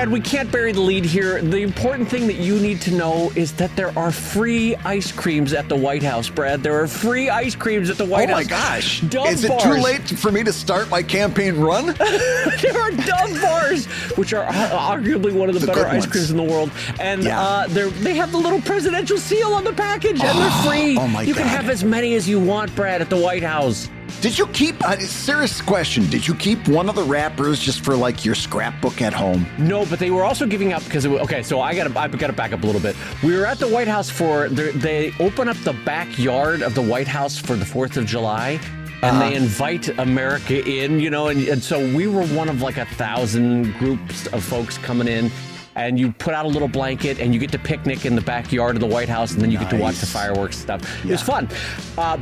Brad, we can't bury the lead here. The important thing that you need to know is that there are free ice creams at the White House, Brad. There are free ice creams at the White House. Oh my gosh. Dove Is it bars. too late for me to start my campaign run? There are Dove bars, which are arguably one of the better ice creams in the world. And they have the little presidential seal on the package, and they're free. Oh my You God. can have as many as you want, Brad, at the White House. Did you keep, serious question, did you keep one of the wrappers just for like your scrapbook at home? No, but they were also giving up because so I gotta back up a little bit. We were at the White House they open up the backyard of the White House for the 4th of July. And they invite America in, and so we were one of like 1,000 groups of folks coming in. And you put out a little blanket, and you get to picnic in the backyard of the White House, and then you get to watch the fireworks and stuff. It was fun.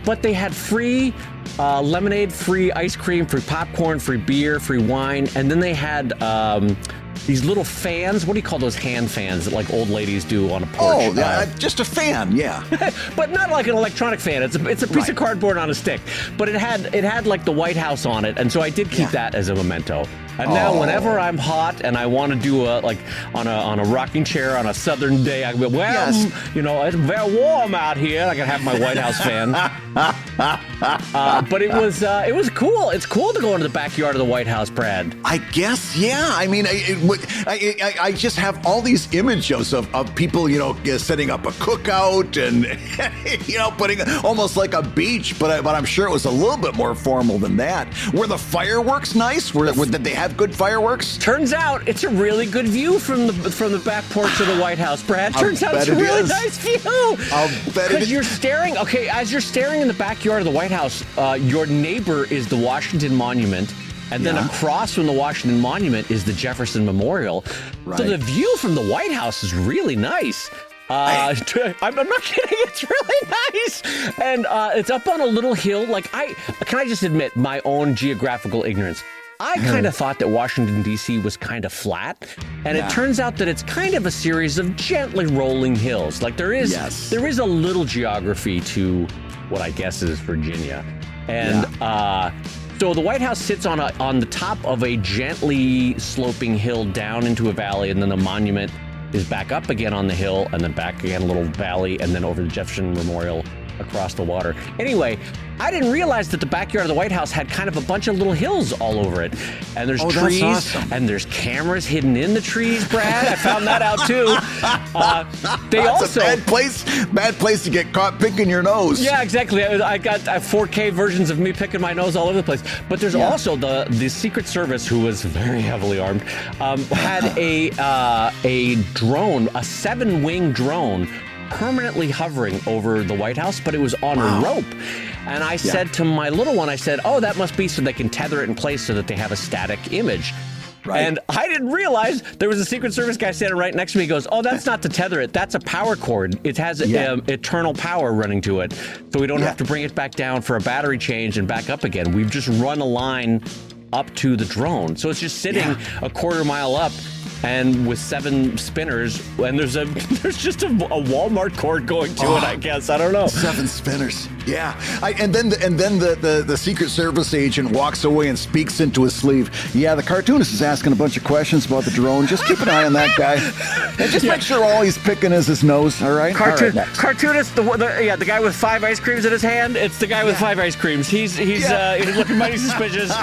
But they had free lemonade, free ice cream, free popcorn, free beer, free wine, and then they had these little fans. What do you call those hand fans that like old ladies do on a porch? Oh, just a fan, yeah. But not like an electronic fan. It's a piece of cardboard on a stick. But it had like the White House on it, and so I did keep that as a memento. And now, whenever I'm hot and I want to do on a rocking chair on a southern day, I go, it's very warm out here. I can have my White House fan. But it was cool. It's cool to go into the backyard of the White House, Brad. I guess, yeah. I mean, I just have all these images of people, setting up a cookout and, putting almost like a beach. But I'm sure it was a little bit more formal than that. Were the fireworks nice? Did they have good fireworks? Turns out it's a really good view from the back porch of the White House, Brad. Turns out it's a really nice view. I'll bet it is. Because you're staring, as you're staring in the backyard of the White House, your neighbor is the Washington Monument. And then across from the Washington Monument is the Jefferson Memorial. Right. So the view from the White House is really nice. I'm not kidding. It's really nice. And it's up on a little hill. Can I just admit my own geographical ignorance? I kind of thought that Washington, D.C. was kind of flat, and it turns out that it's kind of a series of gently rolling hills. Like there is a little geography to what I guess is Virginia. And so the White House sits on the top of a gently sloping hill down into a valley, and then the monument is back up again on the hill, and then back again a little valley, and then over the Jefferson Memorial across the water. Anyway, I didn't realize that the backyard of the White House had kind of a bunch of little hills all over it. And there's trees, and there's cameras hidden in the trees, Brad. I found that out too. That's a bad place to get caught picking your nose. Yeah, exactly. I got 4K versions of me picking my nose all over the place. But there's also the Secret Service, who was very heavily armed, had a drone, a 7-wing drone, permanently hovering over the White House, but it was on a rope. And I said to my little one, that must be so they can tether it in place so that they have a static image. Right. And I didn't realize there was a Secret Service guy standing right next to me. He goes, that's not to tether it. That's a power cord. It has eternal power running to it. So we don't have to bring it back down for a battery change and back up again. We've just run a line up to the drone. So it's just sitting a quarter mile up, and with 7 spinners, and there's just a Walmart cord going to it, I guess. I don't know. 7 spinners. Yeah. And then the Secret Service agent walks away and speaks into his sleeve. Yeah, the cartoonist is asking a bunch of questions about the drone. Just keep an eye on that guy. And just make sure all he's picking is his nose, all right? Cartoonist, the guy with 5 ice creams in his hand. It's the guy with 5 ice creams. He's looking mighty suspicious.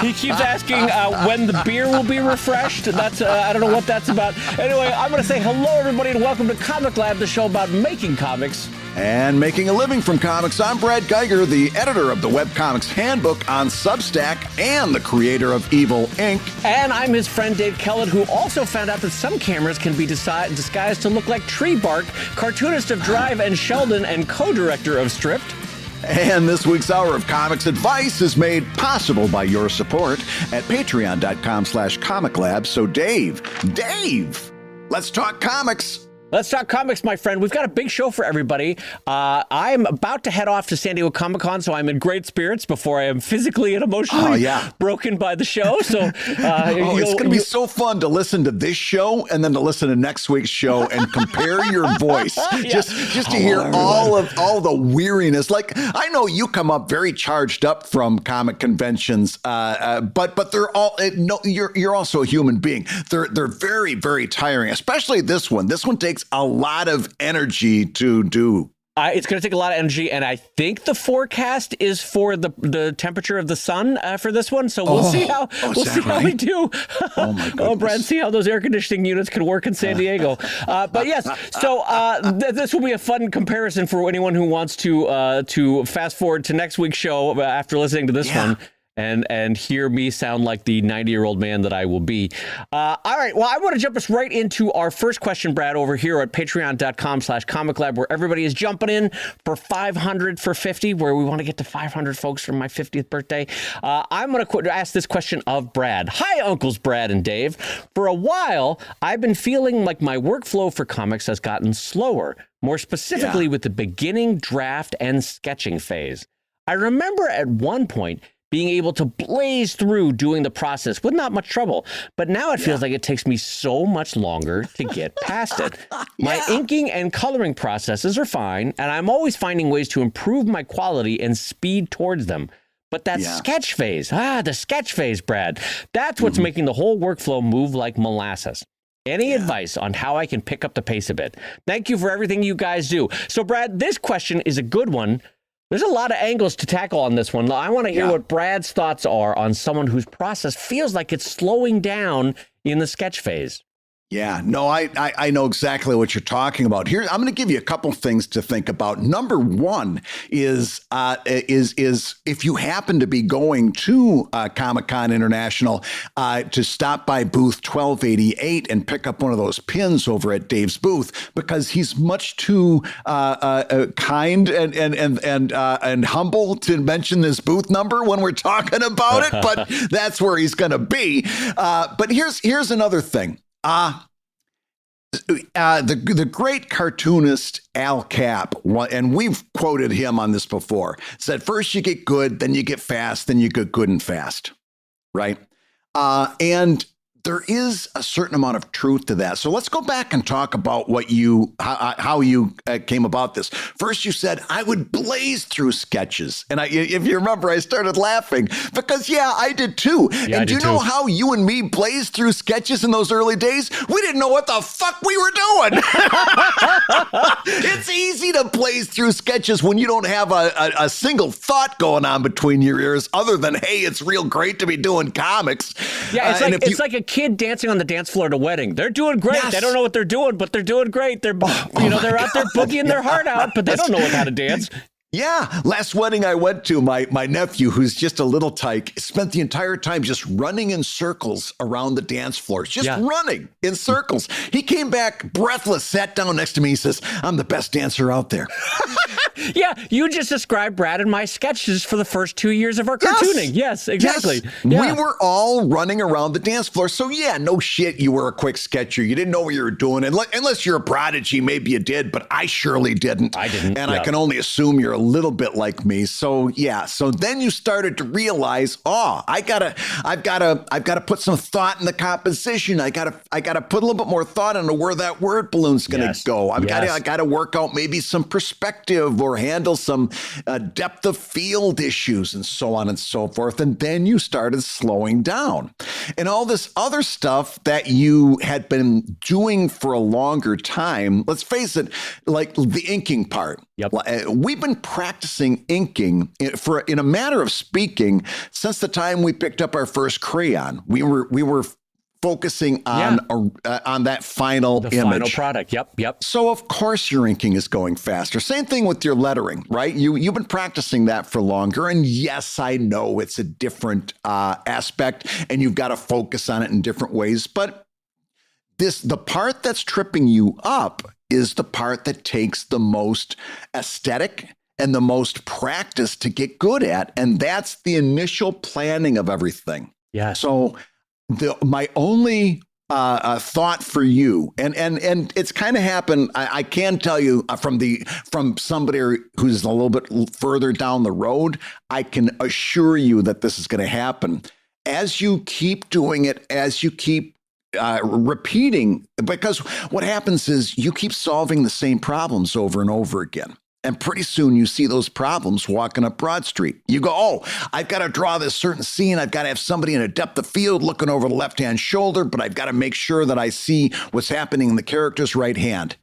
He keeps asking when the beer will be refreshed. That's I don't know what that's about. Anyway, I'm going to say hello, everybody, and welcome to Comic Lab, the show about making comics and making a living from comics. I'm Brad Geiger, the editor of the Webcomics Handbook on Substack and the creator of Evil Inc. And I'm his friend Dave Kellett, who also found out that some cameras can be disguised to look like tree bark, cartoonist of Drive and Sheldon and co-director of Stripped. And this week's Hour of Comics Advice is made possible by your support at patreon.com/comiclab. So Dave, let's talk comics. Let's talk comics, my friend. We've got a big show for everybody. I'm about to head off to San Diego Comic-Con, so I'm in great spirits before I am physically and emotionally broken by the show. So it's going to be so fun to listen to this show and then to listen to next week's show and compare your voice. Just to hear all the weariness. Like, I know you come up very charged up from comic conventions, but they're all you're also a human being. They're very, very tiring, especially this one. This one takes a lot of energy to do. It's going to take a lot of energy, and I think the forecast is for the temperature of the sun for this one. So we'll see how we do. Oh my goodness! Oh, Brad, see how those air conditioning units can work in San Diego. But yes, so this will be a fun comparison for anyone who wants to fast forward to next week's show after listening to this one. And hear me sound like the 90-year-old man that I will be. All right. Well, I want to jump us right into our first question, Brad, over here at patreon.com/comiclab, where everybody is jumping in for 500 for 50, where we want to get to 500 folks for my 50th birthday. I'm going to ask this question of Brad. Hi, Uncles Brad and Dave. For a while, I've been feeling like my workflow for comics has gotten slower, more specifically with the beginning, draft, and sketching phase. I remember at one point being able to blaze through doing the process with not much trouble. But now it feels like it takes me so much longer to get past it. My inking and coloring processes are fine, and I'm always finding ways to improve my quality and speed towards them. But that sketch phase, the sketch phase, Brad, that's what's making the whole workflow move like molasses. Any advice on how I can pick up the pace a bit? Thank you for everything you guys do. So, Brad, this question is a good one. There's a lot of angles to tackle on this one. I want to hear what Brad's thoughts are on someone whose process feels like it's slowing down in the sketch phase. Yeah, no, I know exactly what you're talking about. Here, I'm going to give you a couple things to think about. Number one is if you happen to be going to Comic-Con International to stop by booth 1288 and pick up one of those pins over at Dave's booth, because he's much too kind and humble to mention this booth number when we're talking about it. But that's where he's going to be. But here's another thing. The great cartoonist Al Cap, and we've quoted him on this before, said first you get good, then you get fast, then you get good and fast, right? And there is a certain amount of truth to that. So let's go back and talk about how you came about this. First, you said I would blaze through sketches, and if you remember, I started laughing because I did too. Yeah, and do you know how you and me blazed through sketches in those early days? We didn't know what the fuck we were doing. It's easy to blaze through sketches when you don't have a single thought going on between your ears, other than hey, it's real great to be doing comics. Yeah, it's like a kid dancing on the dance floor at a wedding. They're doing great. Yes. They don't know what they're doing, but they're doing great. They're they're out there boogieing their heart out, but they don't know how to dance. Yeah. Last wedding I went to, my nephew, who's just a little tyke, spent the entire time just running in circles around the dance floor, just running in circles. He came back breathless, sat down next to me. He says, I'm the best dancer out there. Yeah, you just described Brad and my sketches for the first 2 years of our cartooning. Yes, exactly. Yes. Yeah. We were all running around the dance floor. So no shit, you were a quick sketcher. You didn't know what you were doing. Unless you're a prodigy, maybe you did, but I surely didn't. I didn't. And I can only assume you're a little bit like me. So so then you started to realize, I've gotta put some thought in the composition. I gotta put a little bit more thought into where that word balloon's gonna go. I gotta work out maybe some perspective or handle some depth of field issues and so on and so forth. And then you started slowing down. And all this other stuff that you had been doing for a longer time, let's face it, like the inking part. Yep. We've been practicing inking in a matter of speaking since the time we picked up our first crayon. We were focusing on that final image. Final product. Yep. So of course your inking is going faster. Same thing with your lettering, right? You've been practicing that for longer. And yes, I know it's a different aspect and you've got to focus on it in different ways. But the part that's tripping you up is the part that takes the most aesthetic and the most practice to get good at. And that's the initial planning of everything. Yeah. So my only thought for you, and it's kind of happened. I can tell you from somebody who's a little bit further down the road. I can assure you that this is going to happen as you keep doing it, as you keep repeating. Because what happens is you keep solving the same problems over and over again. And pretty soon you see those problems walking up Broad Street. You go, oh, I've got to draw this certain scene. I've got to have somebody in a depth of field looking over the left-hand shoulder, but I've got to make sure that I see what's happening in the character's right hand.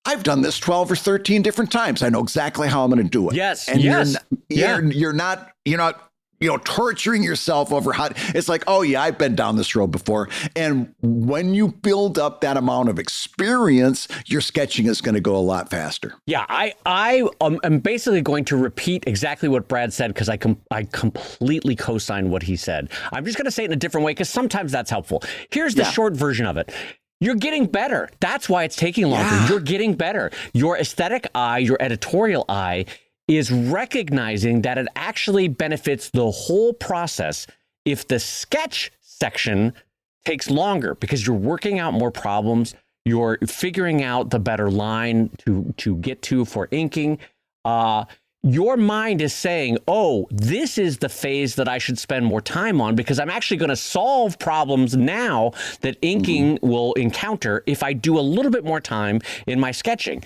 I've done this 12 or 13 different times. I know exactly how I'm going to do it. Yes, and yes. You're not torturing yourself over how it's like, oh yeah, I've been down this road before. And when you build up that amount of experience, your sketching is going to go a lot faster. Yeah, I am basically going to repeat exactly what Brad said because I completely co-sign what he said. I'm just going to say it in a different way because sometimes that's helpful. Here's the short version of it. You're getting better. That's why it's taking longer. Yeah. You're getting better. Your aesthetic eye, your editorial eye is recognizing that it actually benefits the whole process if the sketch section takes longer because you're working out more problems, you're figuring out the better line to get to for inking. Your mind is saying, oh, this is the phase that I should spend more time on because I'm actually going to solve problems now that inking will encounter if I do a little bit more time in my sketching.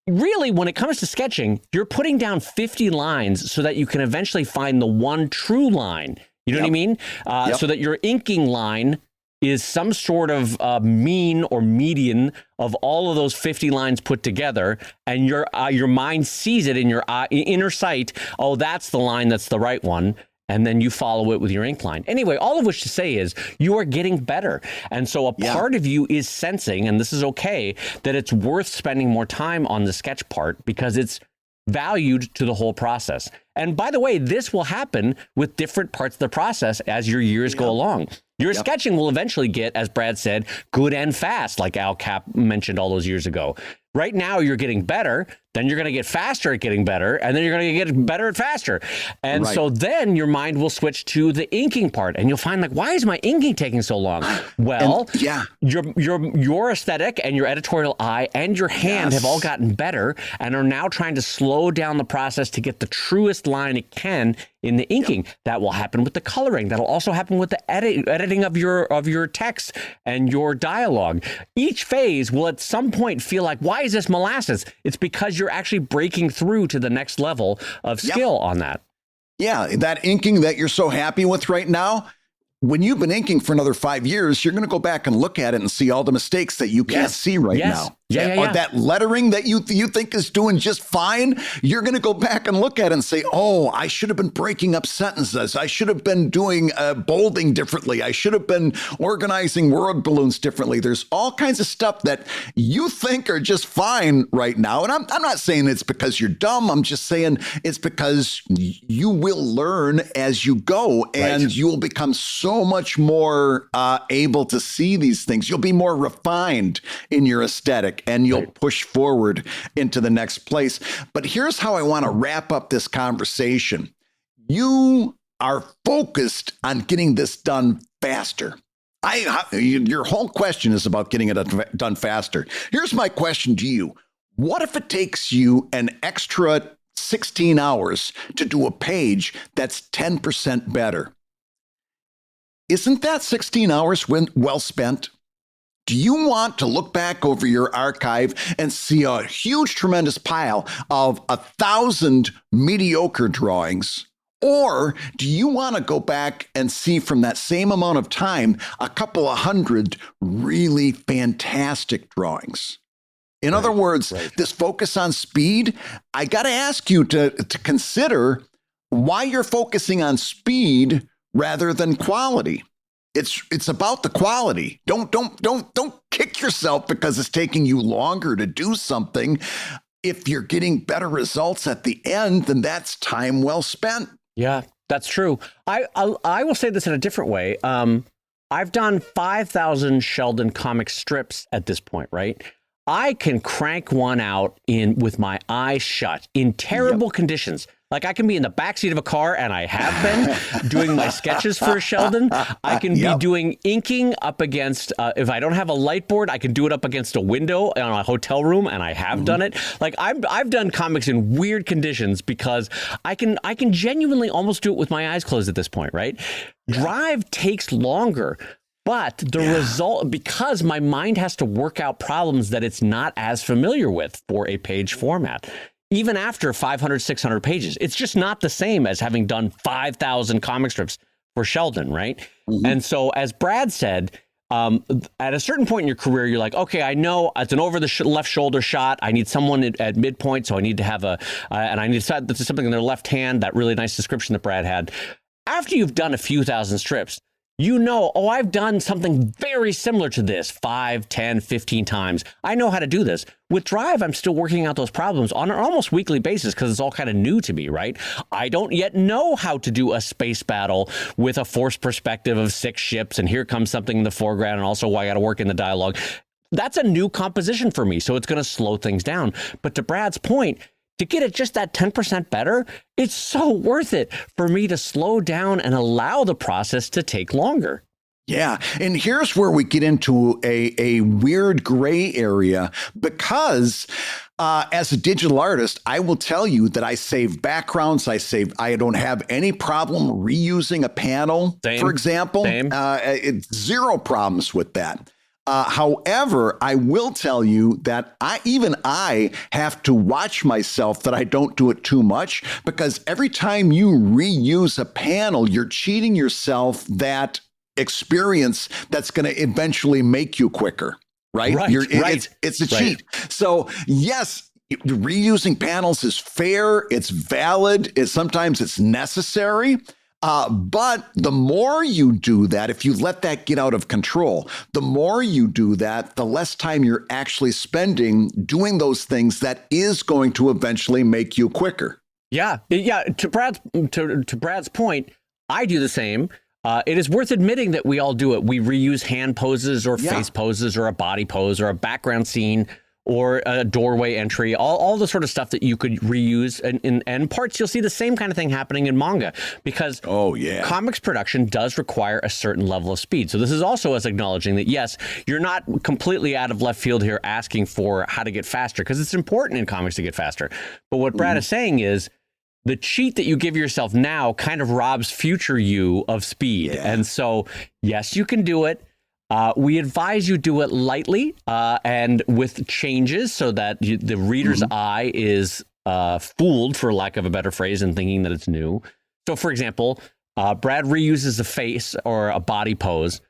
Really, when it comes to sketching, you're putting down 50 lines so that you can eventually find the one true line. You know what I mean? So that your inking line is some sort of mean or median of all of those 50 lines put together, and your mind sees it in your inner sight. Oh, that's the line. That's the right one. And then you follow it with your ink line. Anyway, all of which to say is you are getting better. And so a part of you is sensing, and this is okay, that it's worth spending more time on the sketch part because it's valued to the whole process. And by the way, this will happen with different parts of the process as your years go along. Your sketching will eventually get, as Brad said, good and fast, like Al Cap mentioned all those years ago. Right now, you're getting better, then you're going to get faster at getting better, and then you're going to get better at faster. And so then your mind will switch to the inking part, and you'll find, like, why is my inking taking so long? Well, your aesthetic and your editorial eye and your hand have all gotten better and are now trying to slow down the process to get the truest line it can in the inking. That will happen with the coloring. That'll also happen with the editing of your text and your dialogue. Each phase will at some point feel like, why is this molasses? It's because you're actually breaking through to the next level of skill on that. Yeah, that inking that you're so happy with right now, when you've been inking for another 5 years, you're going to go back and look at it and see all the mistakes that you can't see right now. Or that lettering that you think is doing just fine, you're going to go back and look at it and say, oh, I should have been breaking up sentences. I should have been doing bolding differently. I should have been organizing word balloons differently. There's all kinds of stuff that you think are just fine right now. And I'm not saying it's because you're dumb. I'm just saying it's because you will learn as you go and you will become so much more able to see these things. You'll be more refined in your aesthetic. And you'll push forward into the next place. But here's how I want to wrap up this conversation. You are focused on getting this done faster. Your whole question is about getting it done faster. Here's my question to you. What if it takes you an extra 16 hours to do a page that's 10% better? Isn't that 16 hours well spent? Do you want to look back over your archive and see a huge, tremendous pile of 1,000 mediocre drawings? Or do you want to go back and see from that same amount of time a couple of hundred really fantastic drawings? In other words, this focus on speed, I got to ask you to consider why you're focusing on speed rather than quality. It's about the quality. Don't kick yourself because it's taking you longer to do something. If you're getting better results at the end, then that's time well spent. Yeah, that's true. I will say this in a different way. I've done 5,000 Sheldon comic strips at this point, right? I can crank one out with my eyes shut in terrible conditions. Like I can be in the backseat of a car, and I have been doing my sketches for Sheldon. I can be doing inking up against, if I don't have a light board, I can do it up against a window in a hotel room, and I have done it. Like I've done comics in weird conditions because I can genuinely almost do it with my eyes closed at this point, right? Drive takes longer. But the result, because my mind has to work out problems that it's not as familiar with for a page format, even after 500, 600 pages, it's just not the same as having done 5,000 comic strips for Sheldon, right? And so, as Brad said, at a certain point in your career, you're like, okay, I know it's an over the left shoulder shot. I need someone at midpoint, so I need to have and I need something in their left hand, that really nice description that Brad had. After you've done a few thousand strips, you know, oh, I've done something very similar to this 5, 10, 15 times. I know how to do this. With Drive, I'm still working out those problems on an almost weekly basis because it's all kind of new to me, right? I don't yet know how to do a space battle with a forced perspective of 6 ships, and here comes something in the foreground, and also I got to work in the dialogue. That's a new composition for me, so it's going to slow things down. But to Brad's point, to get it just that 10% better, it's so worth it for me to slow down and allow the process to take longer. Yeah. And here's where we get into a weird gray area because as a digital artist, I will tell you that I save backgrounds. I don't have any problem reusing a panel, for example. It's zero problems with that. However, I will tell you that I have to watch myself that I don't do it too much, because every time you reuse a panel, you're cheating yourself that experience that's going to eventually make you quicker, right? It's a cheat. So yes, reusing panels is fair. It's valid. Sometimes it's necessary. But the more you do that, if you let that get out of control, the more you do that, the less time you're actually spending doing those things that is going to eventually make you quicker. Yeah. To Brad's point, I do the same. It is worth admitting that we all do it. We reuse hand poses or face poses or a body pose or a background scene or a doorway entry, all the sort of stuff that you could reuse. And parts, you'll see the same kind of thing happening in manga because comics production does require a certain level of speed. So this is also us acknowledging that, yes, you're not completely out of left field here asking for how to get faster, because it's important in comics to get faster. But what Brad is saying is the cheat that you give yourself now kind of robs future you of speed. And so, yes, you can do it. We advise you do it lightly and with changes so that the reader's eye is fooled, for lack of a better phrase, in thinking that it's new. So, for example, Brad reuses a face or a body pose.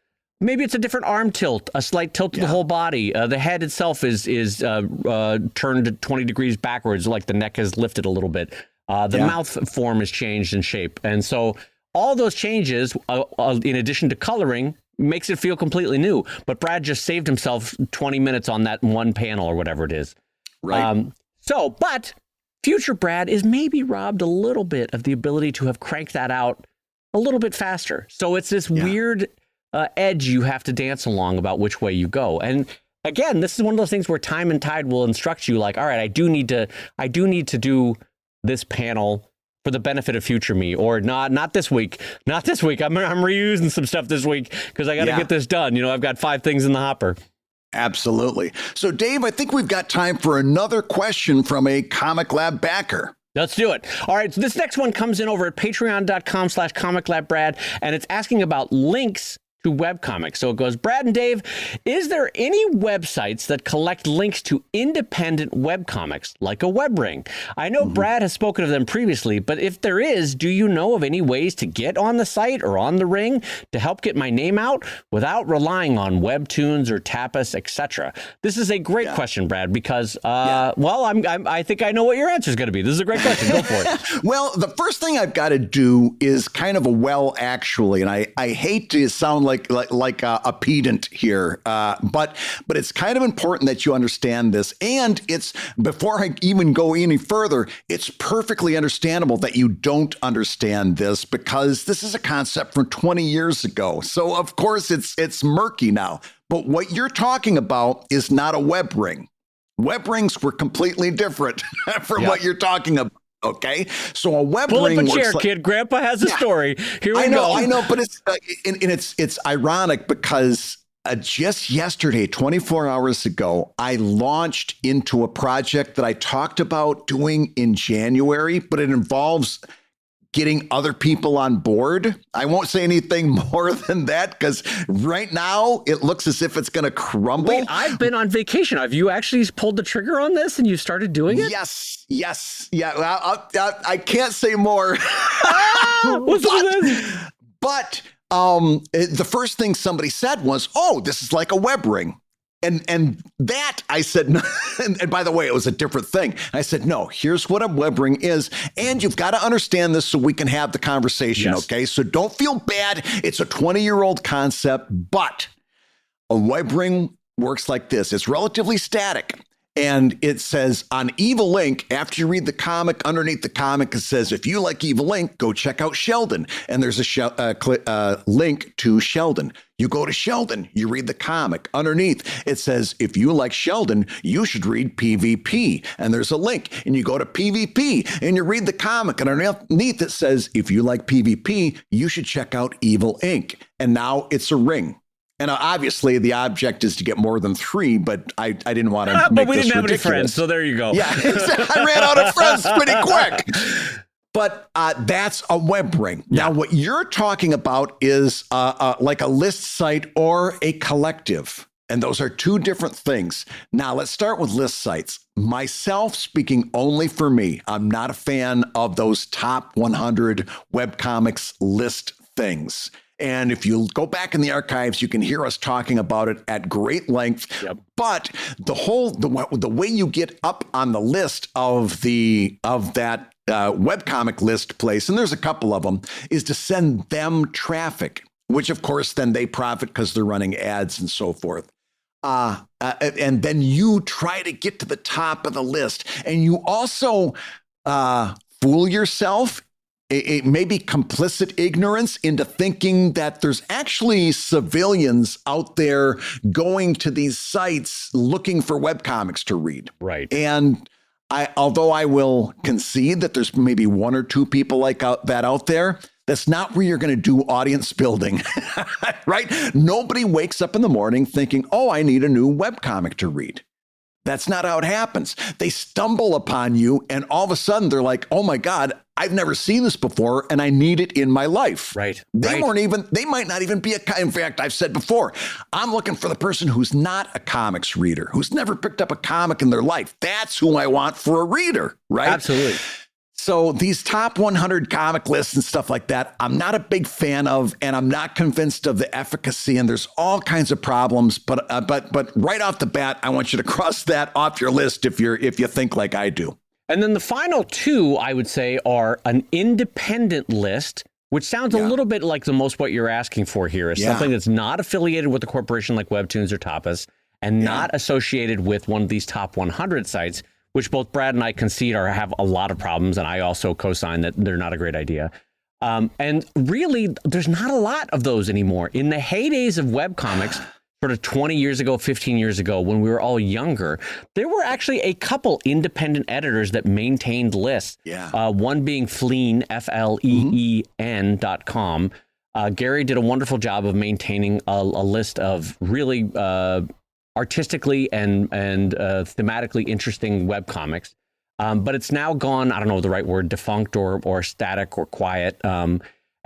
Maybe it's a different arm tilt, a slight tilt to the whole body. The head itself is turned 20 degrees backwards, like the neck is lifted a little bit. The mouth form is changed in shape. And so all those changes, in addition to coloring, makes it feel completely new. But Brad just saved himself 20 minutes on that one panel or whatever it is. Right. But future Brad is maybe robbed a little bit of the ability to have cranked that out a little bit faster. So it's this weird edge you have to dance along about which way you go. And again, this is one of those things where time and tide will instruct you like, all right, I do need to do this panel for the benefit of future me, or not this week. Not this week. I'm reusing some stuff this week because I got to get this done. I've got 5 things in the hopper. Absolutely. So, Dave, I think we've got time for another question from a Comic Lab backer. Let's do it. All right. So this next one comes in over at patreon.com/comiclabbrad, and it's asking about links to webcomics. So it goes, Brad and Dave, is there any websites that collect links to independent webcomics, like a Webring? I know Brad has spoken of them previously, but if there is, do you know of any ways to get on the site or on the ring to help get my name out without relying on webtoons or tapas, etc.? This is a great question, Brad, because, I think I know what your answer is going to be. This is a great question. Go for it. Well, the first thing I've got to do is kind of actually, and I hate to sound like a pedant here, but it's kind of important that you understand this. And it's, before I even go any further, it's perfectly understandable that you don't understand this because this is a concept from 20 years ago. So of course it's murky now. But what you're talking about is not a web ring. Web rings were completely different from what you're talking about. Okay, so a web Pull ring up a works chair, like, kid. Grandpa has a story. Here we go. I know, but it's ironic because just yesterday, 24 hours ago, I launched into a project that I talked about doing in January, but it involves getting other people on board. I won't say anything more than that because right now it looks as if it's going to crumble. Wait, I've been on vacation. Have you actually pulled the trigger on this and you started doing it? Yes. Yeah. I can't say more. But the first thing somebody said was, "Oh, this is like a web ring." And that I said, and by the way, it was a different thing. I said, no, here's what a web ring is. And you've got to understand this so we can have the conversation. Yes. Okay. So don't feel bad. It's a 20-year-old concept, but a web ring works like this. It's relatively static. And it says on Evil Ink, after you read the comic, underneath the comic, it says, if you like Evil Ink, go check out Sheldon. And there's a link to Sheldon. You go to Sheldon, you read the comic. Underneath, it says, if you like Sheldon, you should read PvP. And there's a link. And you go to PvP and you read the comic. And underneath, it says, if you like PvP, you should check out Evil Ink. And now it's a ring. And obviously, the object is to get more than 3, but I didn't want to. But we didn't have any friends, so there you go. Yeah, I ran out of friends pretty quick. But that's a web ring. Yeah. Now, what you're talking about is like a list site or a collective. And those are two different things. Now, let's start with list sites. Myself, speaking only for me, I'm not a fan of those top 100 webcomics list things. And if you go back in the archives, you can hear us talking about it at great length. Yep. But the way you get up on the list of that webcomic list place, and there's a couple of them, is to send them traffic, which of course then they profit because they're running ads and so forth. And then you try to get to the top of the list, and you also fool yourself. It may be complicit ignorance into thinking that there's actually civilians out there going to these sites looking for webcomics to read. Right. And although I will concede that there's maybe 1 or 2 people like that out there, that's not where you're going to do audience building, right? Nobody wakes up in the morning thinking, oh, I need a new webcomic to read. That's not how it happens. They stumble upon you and all of a sudden they're like, oh my God, I've never seen this before and I need it in my life. Right. They might not even be in fact, I've said before, I'm looking for the person who's not a comics reader, who's never picked up a comic in their life. That's who I want for a reader, right? Absolutely. So these top 100 comic lists and stuff like that, I'm not a big fan of, and I'm not convinced of the efficacy. And there's all kinds of problems. But right off the bat, I want you to cross that off your list if you think like I do. And then the final 2, I would say, are an independent list, which sounds a little bit like the most what you're asking for here is something that's not affiliated with a corporation like Webtoons or Tapas, and not associated with one of these top 100 sites, which both Brad and I concede have a lot of problems, and I also co-sign that they're not a great idea. And really, there's not a lot of those anymore. In the heydays of webcomics, sort of 20 years ago, 15 years ago, when we were all younger, there were actually a couple independent editors that maintained lists. Yeah. One being Fleen, FLEEN.com. Gary did a wonderful job of maintaining a list of really artistically and thematically interesting webcomics. But it's now gone, I don't know the right word, defunct or static or quiet.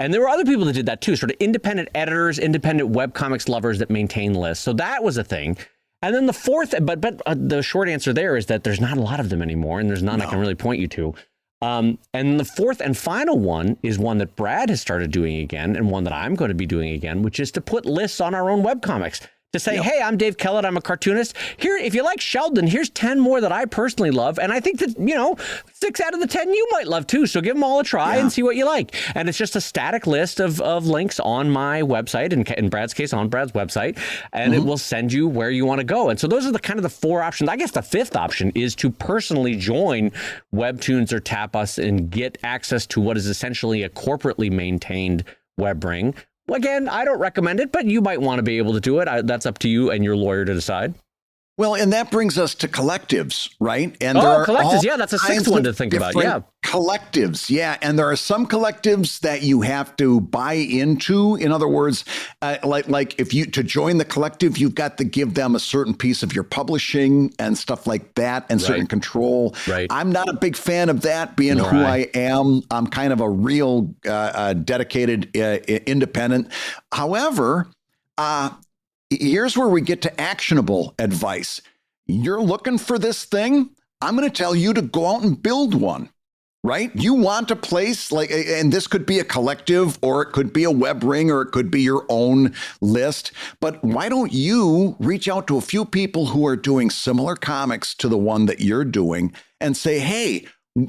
And there were other people that did that too, sort of independent editors, independent webcomics lovers that maintain lists. So that was a thing. And then the fourth, but the short answer there is that there's not a lot of them anymore, and there's none I can really point you to. And the fourth and final one is one that Brad has started doing again, and one that I'm going to be doing again, which is to put lists on our own webcomics. To say, hey, I'm Dave Kellett, I'm a cartoonist. Here, if you like Sheldon, here's 10 more that I personally love. And I think that, 6 out of the 10 you might love too. So give them all a try and see what you like. And it's just a static list of links on my website, and in Brad's case, on Brad's website. And it will send you where you want to go. And so those are the kind of the 4 options. I guess the 5th option is to personally join Webtoons or Tapas and get access to what is essentially a corporately maintained web ring. Again, I don't recommend it, but you might want to be able to do it. That's up to you and your lawyer to decide. Well, and that brings us to collectives, right? And collectives. Yeah, that's a sixth one to think about. Yeah. Collectives. Yeah. And there are some collectives that you have to buy into. In other words, like if you to join the collective, you've got to give them a certain piece of your publishing and stuff like that and certain control. Right. I'm not a big fan of that being who I am. I'm kind of a real dedicated independent. However, here's where we get to actionable advice. You're looking for this thing. I'm going to tell you to go out and build one, right? You want a place like, and this could be a collective or it could be a Webring or it could be your own list. But why don't you reach out to a few people who are doing similar comics to the one that you're doing and say, hey,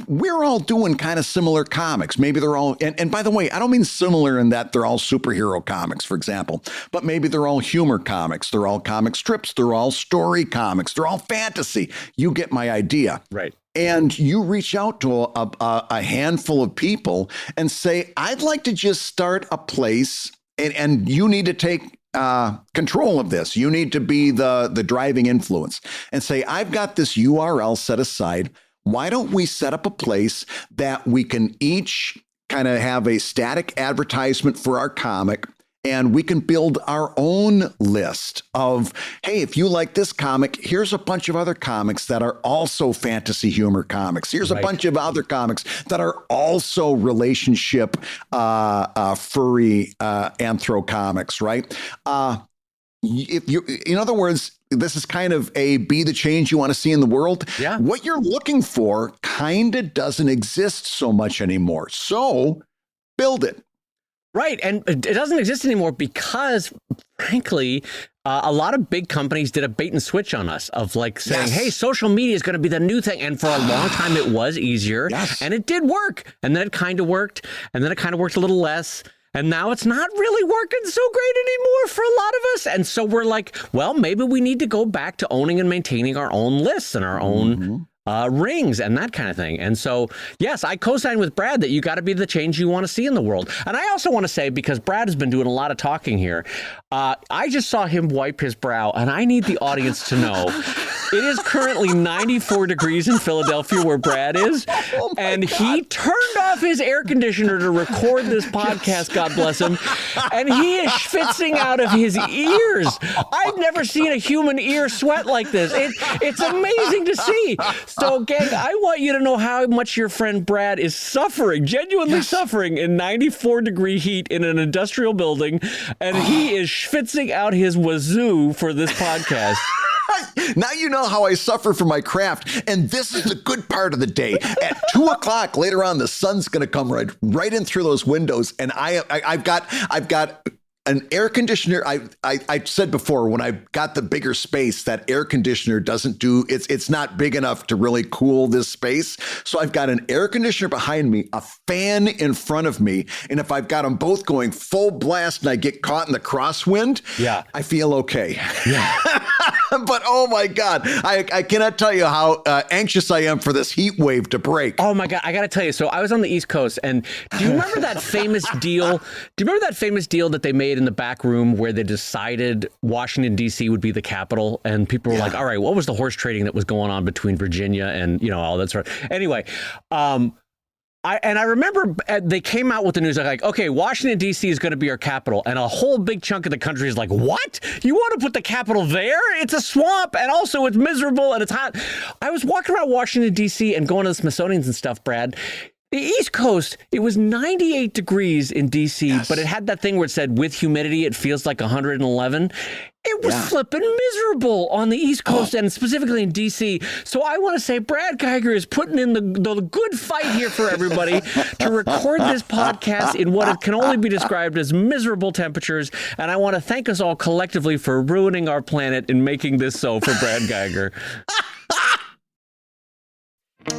we're all doing kind of similar comics. Maybe they're all, and by the way, I don't mean similar in that they're all superhero comics, for example, but maybe they're all humor comics. They're all comic strips. They're all story comics. They're all fantasy. You get my idea. Right. And you reach out to a handful of people and say, I'd like to just start a place and you need to take control of this. You need to be the driving influence and say, I've got this URL set aside. Why don't we set up a place that we can each kind of have a static advertisement for our comic and we can build our own list of, hey, if you like this comic, here's a bunch of other comics that are also fantasy humor comics. Here's a bunch of other comics that are also relationship furry anthro comics, right? If you, in other words, this is kind of be the change you want to see in the world. Yeah. What you're looking for kind of doesn't exist so much anymore. So build it. Right. And it doesn't exist anymore because, frankly, a lot of big companies did a bait and switch on us of like saying, hey, social media is going to be the new thing. And for a long time, it was easier and it did work. And then it kind of worked. And then it kind of worked a little less. And now it's not really working so great anymore for a lot of us. And so we're like, well, maybe we need to go back to owning and maintaining our own lists and our own rings and that kind of thing. And so, yes, I co-sign with Brad that you got to be the change you want to see in the world. And I also want to say, because Brad has been doing a lot of talking here, I just saw him wipe his brow, and I need the audience to know it is currently 94 degrees in Philadelphia where Brad is. And he turned off his air conditioner to record this podcast, God bless him. And he is schwitzing out of his ears. I've never seen a human ear sweat like this. It's amazing to see. So, gang, I want you to know how much your friend Brad is suffering, genuinely suffering in 94-degree heat in an industrial building. And he is schwitzing out his wazoo for this podcast. Now you know how I suffer for my craft. And this is the good part of the day. At 2 o'clock later on, the sun's going to come right in through those windows. And I've got an air conditioner. I said before, when I got the bigger space, that air conditioner doesn't do, it's not big enough to really cool this space. So I've got an air conditioner behind me, a fan in front of me. And if I've got them both going full blast and I get caught in the crosswind, I feel okay. Yeah. But oh my God, I cannot tell you how anxious I am for this heat wave to break. Oh my God, I got to tell you. So I was on the East Coast, and do you remember that famous deal? Do you remember that famous deal that they made in the back room where they decided Washington, D.C. would be the capital? And people were like, all right, what was the horse trading that was going on between Virginia and, all that sort of. Anyway, I remember they came out with the news like, okay, Washington, D.C. is going to be our capital. And a whole big chunk of the country is like, what? You want to put the capital there? It's a swamp. And also it's miserable and it's hot. I was walking around Washington, D.C. and going to the Smithsonian's and stuff, Brad. The East Coast, it was 98 degrees in D.C., but it had that thing where it said with humidity, it feels like 111. It was flipping miserable on the East Coast and specifically in D.C. So I want to say Brad Geiger is putting in the good fight here for everybody to record this podcast in what can only be described as miserable temperatures. And I want to thank us all collectively for ruining our planet and making this so for Brad Geiger.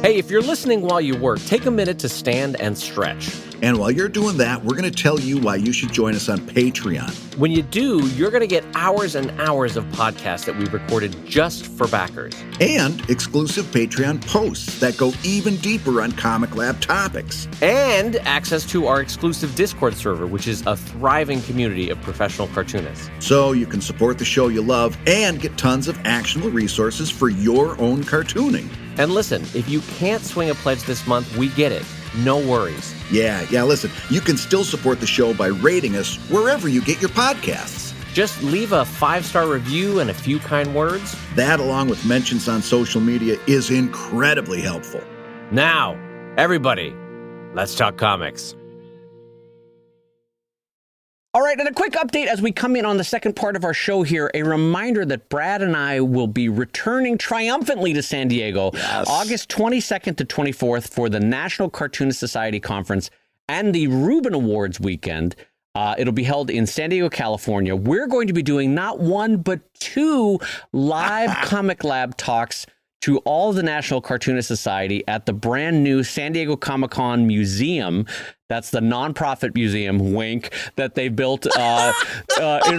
Hey, if you're listening while you work, take a minute to stand and stretch. And while you're doing that, we're going to tell you why you should join us on Patreon. When you do, you're going to get hours and hours of podcasts that we've recorded just for backers. And exclusive Patreon posts that go even deeper on Comic Lab topics. And access to our exclusive Discord server, which is a thriving community of professional cartoonists. So you can support the show you love and get tons of actionable resources for your own cartooning. And listen, if you can't swing a pledge this month, we get it. No worries. Yeah, listen, you can still support the show by rating us wherever you get your podcasts. Just leave a 5-star review and a few kind words. That, along with mentions on social media, is incredibly helpful. Now, everybody, let's talk comics. All right, and a quick update as we come in on the second part of our show here. A reminder that Brad and I will be returning triumphantly to San Diego August 22nd to 24th for the National Cartoonist Society Conference and the Reuben Awards weekend. It'll be held in San Diego, California. We're going to be doing not one, but 2 live Comic Lab talks to all the National Cartoonist Society at the brand new San Diego Comic-Con Museum. That's the nonprofit museum, wink, that they built in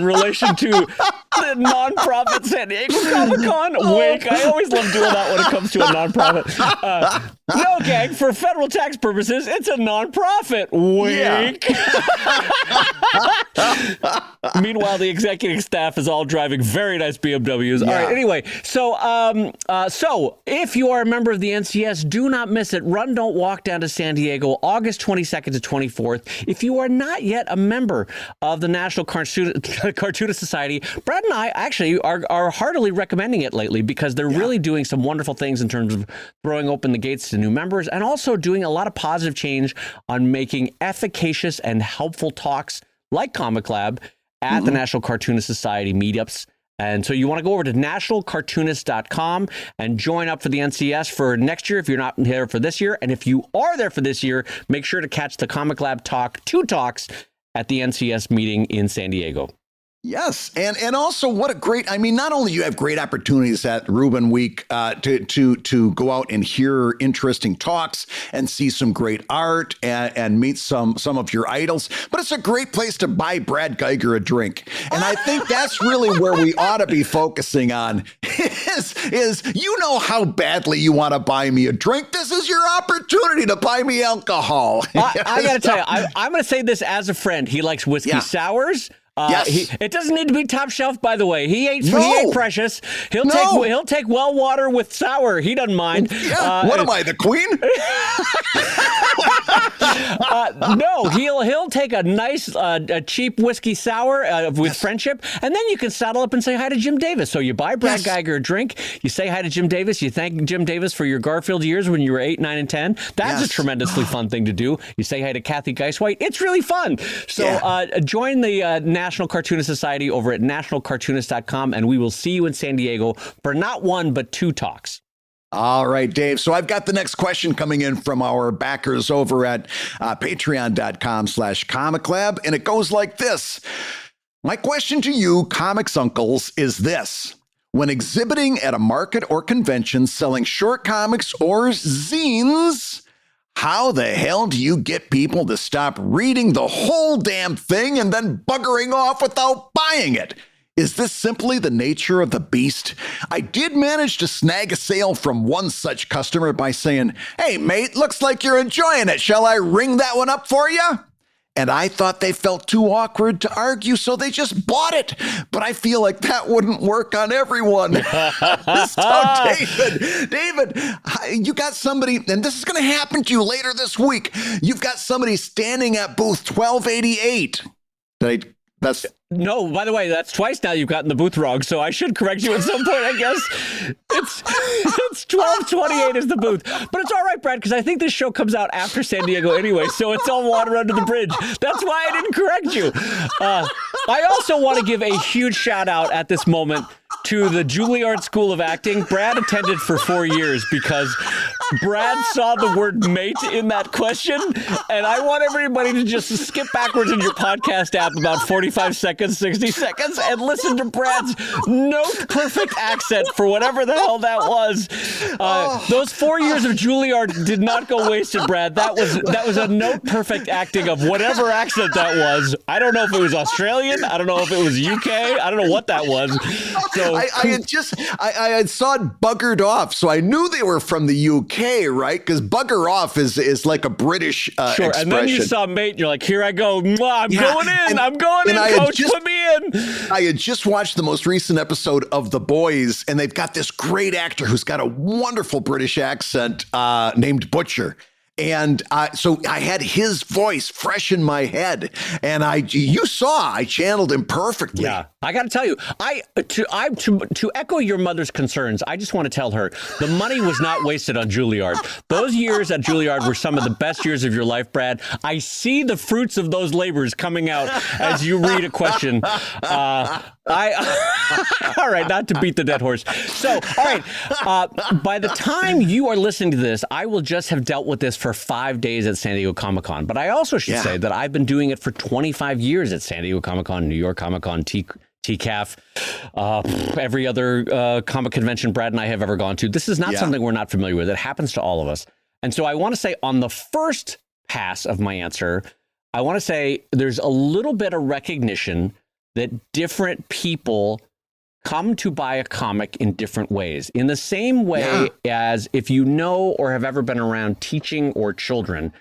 relation to the nonprofit San Diego Comic-Con, wink. I always love doing that when it comes to a nonprofit. No, gang, for federal tax purposes, it's a nonprofit, wink. Yeah. Meanwhile, the executive staff is all driving very nice BMWs. Yeah. All right, anyway, so if you are a member of the NCS, do not miss it. Run, don't walk down to San Diego, August 22nd to 24th. If you are not yet a member of the National Cartoonist Society, Brad and I actually are heartily recommending it lately because they're really doing some wonderful things in terms of throwing open the gates to new members and also doing a lot of positive change on making efficacious and helpful talks like Comic Lab at the National Cartoonist Society meetups. And so you want to go over to nationalcartoonist.com and join up for the NCS for next year if you're not there for this year. And if you are there for this year, make sure to catch the Comic Lab 2 talks at the NCS meeting in San Diego. Yes, and also what a great, I mean, not only you have great opportunities at Reuben Week to go out and hear interesting talks and see some great art and meet some of your idols, but it's a great place to buy Brad Geiger a drink. And I think that's really where we ought to be focusing on is you know how badly you want to buy me a drink. This is your opportunity to buy me alcohol. I got to tell you, I'm going to say this as a friend. He likes whiskey sours. Yes. It doesn't need to be top shelf, by the way. He ain't precious. He'll take well water with sour. He doesn't mind. Yeah. What am I, the queen? No, he'll take a nice a cheap whiskey sour with friendship, and then you can saddle up and say hi to Jim Davis. So you buy Brad Geiger a drink, you say hi to Jim Davis, you thank Jim Davis for your Garfield years when you were 8, 9, and 10. That's a tremendously fun thing to do. You say hi to Kathy Geiswhite. It's really fun. So join the National Cartoonist Society over at nationalcartoonist.com, and we will see you in San Diego for not 1, but 2 talks. All right, Dave. So I've got the next question coming in from our backers over at patreon.com/Comic Lab, and it goes like this. My question to you, comics uncles, is this. When exhibiting at a market or convention selling short comics or zines, how the hell do you get people to stop reading the whole damn thing and then buggering off without buying it? Is this simply the nature of the beast? I did manage to snag a sale from one such customer by saying, "Hey, mate, looks like you're enjoying it. Shall I ring that one up for you?" And I thought they felt too awkward to argue, so they just bought it. But I feel like that wouldn't work on everyone. So, David, you got somebody, and this is going to happen to you later this week. You've got somebody standing at booth 1288. No, by the way, that's twice now you've gotten the booth wrong, so I should correct you at some point, I guess. It's 1228 is the booth. But it's all right, Brad, because I think this show comes out after San Diego anyway, so it's all water under the bridge. That's why I didn't correct you. I also want to give a huge shout out at this moment to the Juilliard School of Acting. Brad attended for 4 years because Brad saw the word mate in that question, and I want everybody to just skip backwards in your podcast app about 45 seconds, 60 seconds, and listen to Brad's note perfect accent for whatever the hell that was. Those 4 years of Juilliard did not go wasted, Brad. That was a note perfect acting of whatever accent that was. I don't know if it was Australian. I don't know if it was UK. I don't know what that was. So I had saw it buggered off, so I knew they were from the UK, right? Because bugger off is like a British sure. expression. And then you saw mate, and you're like, here I go. I'm going in. I'm going in, coach. Put me in. I had just watched the most recent episode of The Boys, and they've got this great actor who's got a wonderful British accent named Butcher. And so I had his voice fresh in my head, and I channeled him perfectly. Yeah, I got to tell you, to echo your mother's concerns, I just want to tell her the money was not wasted on Juilliard. Those years at Juilliard were some of the best years of your life, Brad. I see the fruits of those labors coming out as you read a question. All right, not to beat the dead horse. So, all right, by the time you are listening to this, I will just have dealt with this for 5 days at San Diego Comic-Con. But I also should say that I've been doing it for 25 years at San Diego Comic-Con, New York Comic-Con, TCAF, every other comic convention Brad and I have ever gone to. This is not something we're not familiar with. It happens to all of us. And so I want to say on the first pass of my answer, I want to say there's a little bit of recognition that different people come to buy a comic in different ways. In the same way as if you know or have ever been around teaching or children,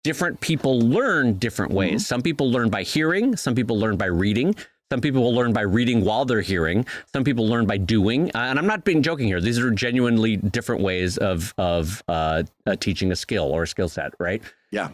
different people learn different ways. Some people learn by hearing. Some people learn by reading. Some people will learn by reading while they're hearing. Some people learn by doing. And I'm not being joking here. These are genuinely different ways of teaching a skill or a skill set, right? Yeah.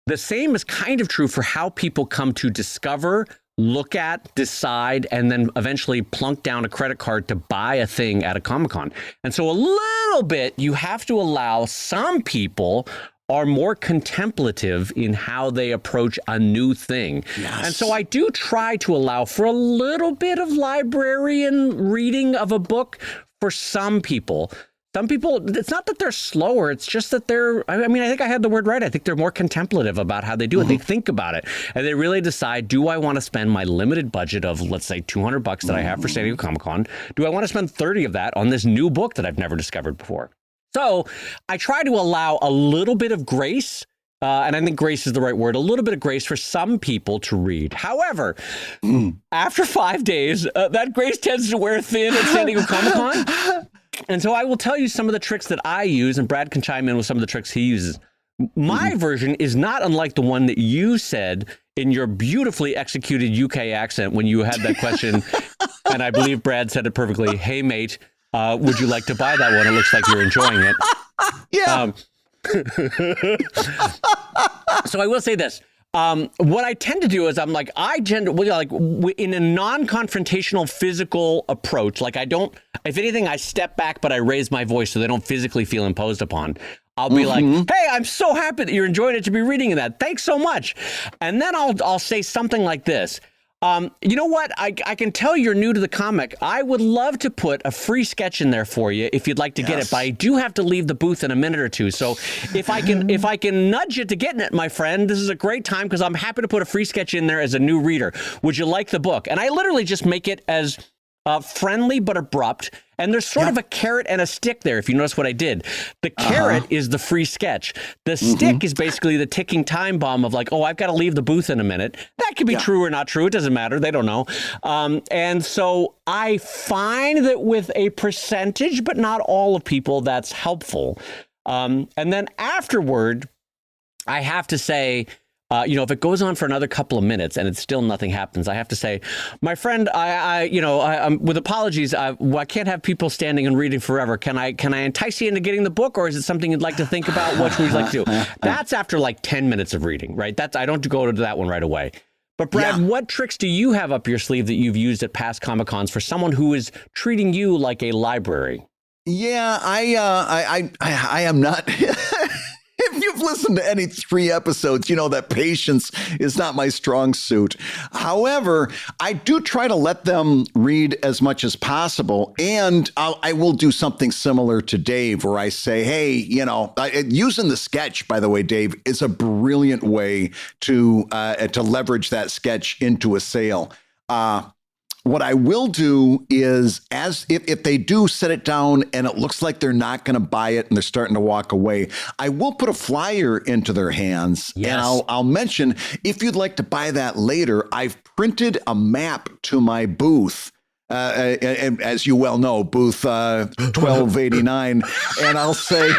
The same is kind of true for how people come to discover, look at, decide, and then eventually plunk down a credit card to buy a thing at a Comic-Con. And so a little bit, you have to allow some people are more contemplative in how they approach a new thing. Yes. And so I do try to allow for a little bit of librarian reading of a book for some people. Some people, it's not that they're slower, it's just that I think I had the word right. I think they're more contemplative about how they do it. They think about it, and they really decide, do I want to spend my limited budget of, let's say, $200 that I have for San Diego Comic-Con? Do I want to spend 30 of that on this new book that I've never discovered before? So I try to allow a little bit of grace, and I think grace is the right word, a little bit of grace for some people to read. However, after 5 days, that grace tends to wear thin at San Diego Comic-Con. And so I will tell you some of the tricks that I use, and Brad can chime in with some of the tricks he uses. My version is not unlike the one that you said in your beautifully executed UK accent when you had that question. And I believe Brad said it perfectly. Hey, mate, would you like to buy that one? It looks like you're enjoying it. Yeah. So I will say this. What I tend to do is I'm like, in a non-confrontational physical approach, like if anything, I step back, but I raise my voice so they don't physically feel imposed upon. I'll be like, hey, I'm so happy that you're enjoying it to be reading that. Thanks so much. And then I'll say something like this. You know what? I can tell you're new to the comic. I would love to put a free sketch in there for you if you'd like to get it, but I do have to leave the booth in a minute or two. So if I can nudge you to getting it, my friend, this is a great time because I'm happy to put a free sketch in there as a new reader. Would you like the book? And I literally just make it as friendly but abrupt. And there's sort of a carrot and a stick there, if you notice what I did. The carrot is the free sketch. The stick is basically the ticking time bomb of like, oh, I've got to leave the booth in a minute. That could be true or not true. It doesn't matter. They don't know. And so I find that with a percentage, but not all of people, that's helpful. And then afterward, I have to say, if it goes on for another couple of minutes and it's still nothing happens, I have to say, my friend, I'm with apologies, I can't have people standing and reading forever. Can I entice you into getting the book, or is it something you'd like to think about? What would you like to do? That's after like 10 minutes of reading, right? I don't go to that one right away. But Brad, what tricks do you have up your sleeve that you've used at past Comic-Cons for someone who is treating you like a library? Yeah, I am not. If you've listened to any 3 episodes, you know that patience is not my strong suit. However, I do try to let them read as much as possible. And I will do something similar to Dave where I say, hey, you know, using the sketch, by the way, Dave, is a brilliant way to leverage that sketch into a sale. What I will do is, as if they do set it down and it looks like they're not going to buy it and they're starting to walk away, I will put a flyer into their hands. Yes. And I'll mention, if you'd like to buy that later, I've printed a map to my booth. And as you well know, booth 1289. And I'll say...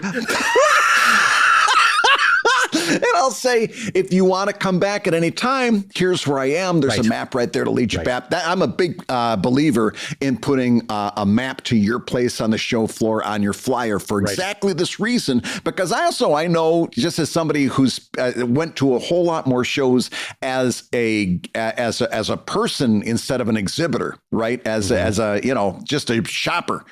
And I'll say, if you want to come back at any time, here's where I am. There's a map right there to lead you back. I'm a big believer in putting a map to your place on the show floor on your flyer for exactly this reason. Because I know, just as somebody who's went to a whole lot more shows as a person instead of an exhibitor, right? As a you know, just a shopper.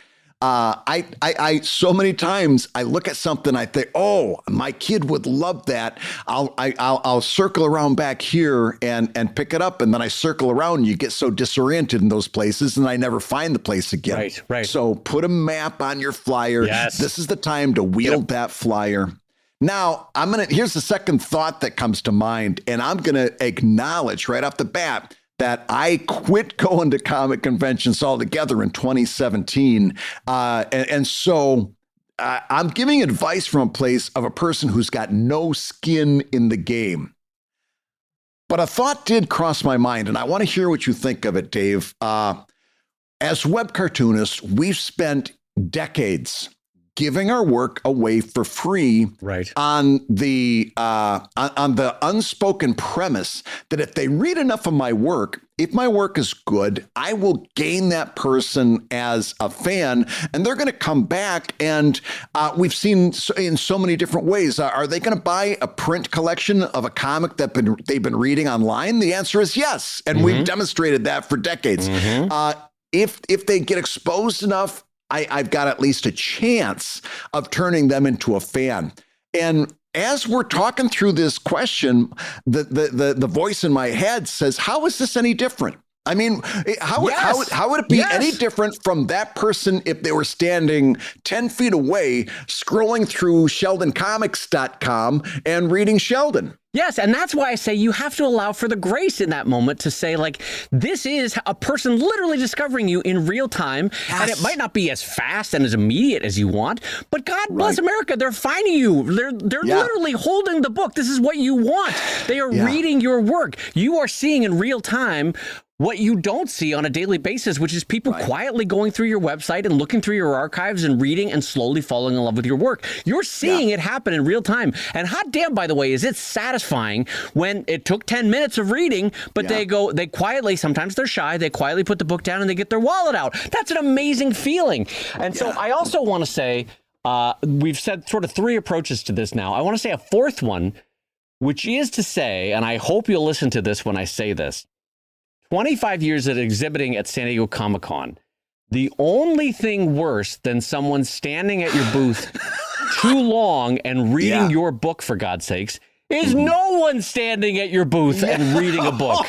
I so many times I look at something, I think, oh, my kid would love that. I'll circle around back here and pick it up. And then I circle around and you get so disoriented in those places and I never find the place again. Right. So put a map on your flyer. Yes. This is the time to wield that flyer. Now, here's the second thought that comes to mind, and I'm going to acknowledge right off the bat that I quit going to comic conventions altogether in 2017. And so I'm giving advice from a place of a person who's got no skin in the game. But a thought did cross my mind, and I want to hear what you think of it, Dave. As web cartoonists, we've spent decades giving our work away for free on the unspoken premise that if they read enough of my work, if my work is good, I will gain that person as a fan, and they're going to come back. And we've seen in so many different ways. Are they going to buy a print collection of a comic that they've been reading online? The answer is yes, and we've demonstrated that for decades. If they get exposed enough, I've got at least a chance of turning them into a fan. And as we're talking through this question, the voice in my head says, how is this any different? I mean, how would it be any different from that person if they were standing 10 feet away, scrolling through SheldonComics.com and reading Sheldon? Yes, and that's why I say you have to allow for the grace in that moment to say, like, this is a person literally discovering you in real time, and it might not be as fast and as immediate as you want, but God bless America, they're finding you. They're literally holding the book. This is what you want. They are reading your work. You are seeing in real time what you don't see on a daily basis, which is people quietly going through your website and looking through your archives and reading and slowly falling in love with your work. You're seeing it happen in real time. And hot damn, by the way, is it satisfying when it took 10 minutes of reading, but they quietly, sometimes they're shy, they quietly put the book down and they get their wallet out. That's an amazing feeling. And so I also want to say, we've said sort of 3 approaches to this now. I want to say a 4th one, which is to say, and I hope you'll listen to this when I say this, 25 years of exhibiting at San Diego Comic-Con, the only thing worse than someone standing at your booth too long and reading your book, for God's sakes, is no one standing at your booth and reading a book.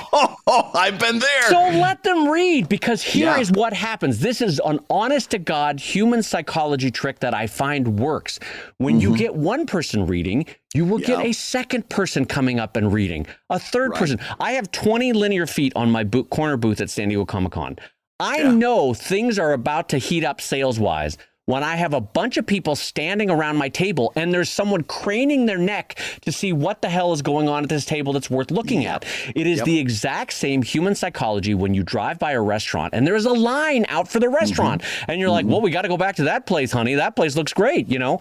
I've been there. So let them read, because here is what happens. This is an honest-to-God human psychology trick that I find works. When you get one person reading, you will get a second person coming up and reading, a third person. I have 20 linear feet on my corner booth at San Diego Comic-Con. I know things are about to heat up sales-wise when I have a bunch of people standing around my table and there's someone craning their neck to see what the hell is going on at this table that's worth looking at. It is the exact same human psychology when you drive by a restaurant and there's a line out for the restaurant and you're like, well, we got to go back to that place, honey. That place looks great, you know?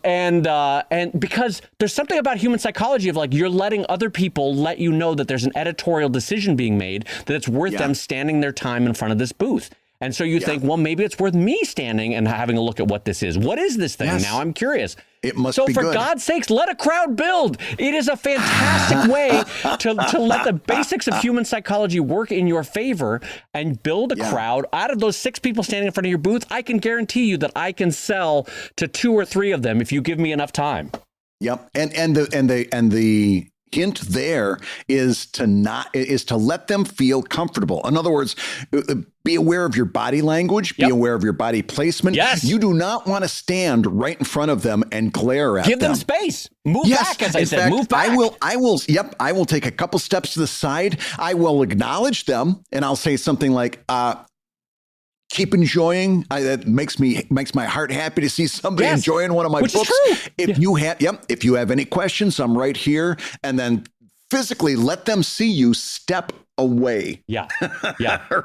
And because there's something about human psychology of like, you're letting other people let you know that there's an editorial decision being made, that it's worth them standing their time in front of this booth. And so you think, well, maybe it's worth me standing and having a look at what this is. What is this thing? Now I'm curious. It must be good. So for God's sakes, let a crowd build. It is a fantastic way to let the basics of human psychology work in your favor and build a crowd. Out of those 6 people standing in front of your booth, I can guarantee you that I can sell to 2 or 3 of them if you give me enough time. Yep. And the hint there is to let them feel comfortable. In other words, be aware of your body language, be aware of your body placement. Yes. You do not want to stand right in front of them and glare at them. Give them space. Move back, as I said. Move back. I will take a couple steps to the side. I will acknowledge them, and I'll say something like, keep enjoying. That makes my heart happy to see somebody enjoying one of my books. Is true. If you have any questions, I'm right here. And then physically let them see you step away. Yeah.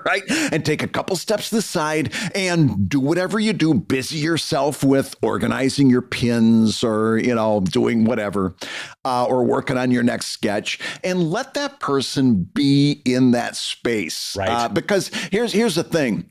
Right. And take a couple steps to the side and do whatever you do. Busy yourself with organizing your pins or, doing whatever, or working on your next sketch, and let that person be in that space. Right. Because here's the thing.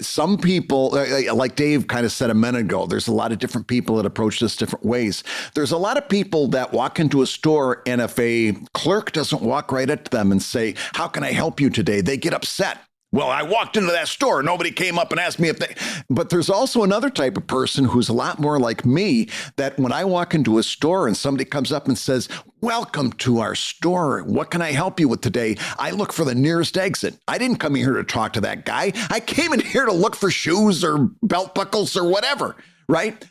Some people, like Dave kind of said a minute ago, there's a lot of different people that approach this different ways. There's a lot of people that walk into a store, and if a clerk doesn't walk right up to them and say, how can I help you today? They get upset. Well, I walked into that store. Nobody came up and asked me if they... But there's also another type of person who's a lot more like me, that when I walk into a store and somebody comes up and says, welcome to our store. What can I help you with today? I look for the nearest exit. I didn't come here to talk to that guy. I came in here to look for shoes or belt buckles or whatever, right?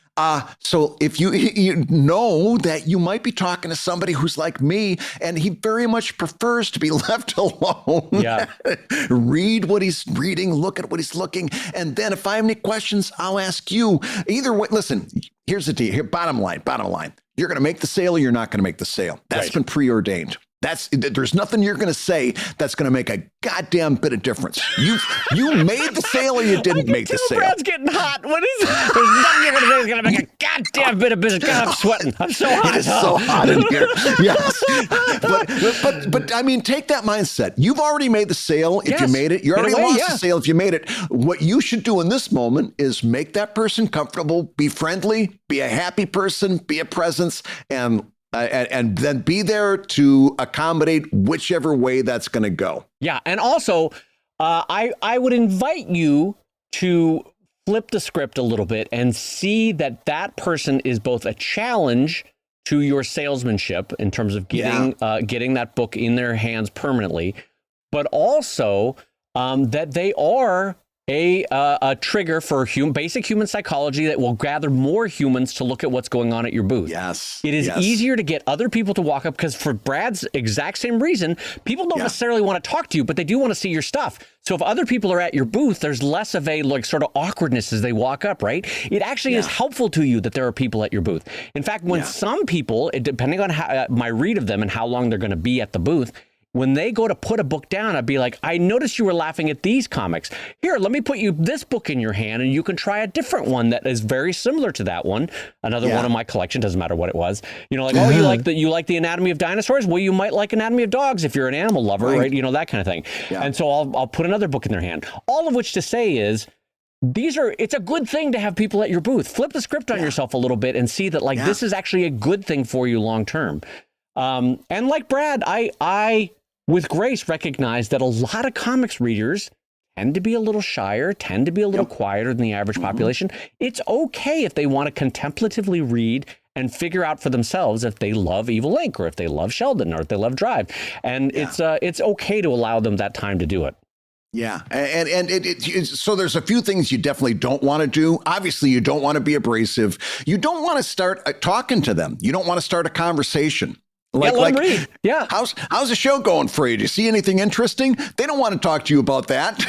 So if you know that you might be talking to somebody who's like me, and he very much prefers to be left alone, read what he's reading, look at what he's looking. And then if I have any questions, I'll ask you. Either way, listen, here's the deal. Here, bottom line. You're going to make the sale or you're not going to make the sale. That's been preordained. There's nothing you're going to say that's going to make a goddamn bit of difference. You made the sale or you didn't make the sale. Brad's getting hot. What is it? There's nothing you're going to say that's going to make a goddamn bit of business. God, I'm sweating. I'm so hot. It is so hot in here. Yes. But I mean, take that mindset. You've already made the sale if you made it. You already lost the sale if you made it. What you should do in this moment is make that person comfortable, be friendly, be a happy person, be a presence, and then be there to accommodate whichever way that's going to go. Yeah. And also, I would invite you to flip the script a little bit and see that person is both a challenge to your salesmanship in terms of getting that book in their hands permanently, but also that they are a trigger for basic human psychology that will gather more humans to look at what's going on at your booth. Yes. It is easier to get other people to walk up because for Brad's exact same reason, people don't necessarily want to talk to you, but they do want to see your stuff. So if other people are at your booth, there's less of a sort of awkwardness as they walk up, right? It actually is helpful to you that there are people at your booth. In fact, when some people, depending on how, my read of them and how long they're going to be at the booth, when they go to put a book down, I'd be like, I noticed you were laughing at these comics. Here, let me put you this book in your hand and you can try a different one that is very similar to that one. Another one of my collection, doesn't matter what it was. Oh, you like the Anatomy of Dinosaurs? Well, you might like Anatomy of Dogs if you're an animal lover, right? That kind of thing. Yeah. And so I'll put another book in their hand. All of which to say is, it's a good thing to have people at your booth. Flip the script on yourself a little bit and see that this is actually a good thing for you long term. And like Brad, I with grace recognize that a lot of comics readers tend to be a little shyer, tend to be a little quieter than the average population. It's okay if they want to contemplatively read and figure out for themselves if they love Evil Inc. or if they love Sheldon or if they love Drive. And it's okay to allow them that time to do it. Yeah. So there's a few things you definitely don't want to do. Obviously, you don't want to be abrasive. You don't want to start talking to them. You don't want to start a conversation. Let them read. Yeah. How's the show going for you? Do you see anything interesting? They don't want to talk to you about that.